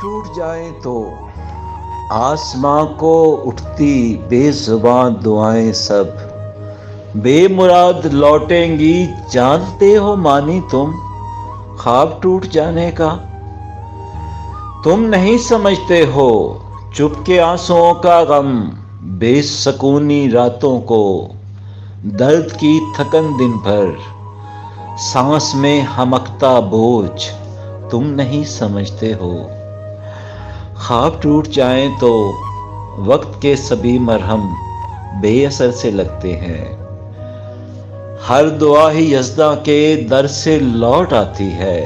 टूट जाए तो आसमां को उठती बेजुबान दुआएं सब बेमुराद लौटेंगी। जानते हो मानी तुम ख्वाब टूट जाने का। तुम नहीं समझते हो चुपके आंसुओं का गम, बेसकूनी रातों को, दर्द की थकन दिन भर, सांस में हमकता बोझ तुम नहीं समझते हो। ख्वाब टूट जाएं तो वक्त के सभी मरहम बेअसर से लगते हैं। हर दुआ ही यज़्दा के दर से लौट आती है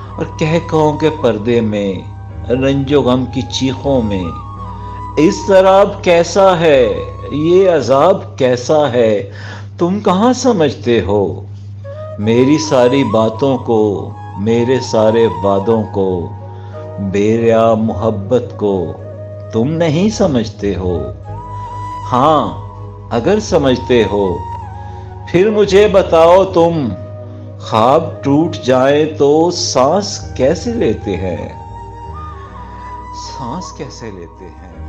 और कहकों के पर्दे में, रंजो गम की चीखों में इस तरह कैसा है, ये अजाब कैसा है, तुम कहाँ समझते हो। मेरी सारी बातों को, मेरे सारे वादों को, बेरिया मोहब्बत को तुम नहीं समझते हो। हाँ, अगर समझते हो फिर मुझे बताओ तुम ख्वाब टूट जाए तो सांस कैसे लेते हैं। सांस कैसे लेते हैं।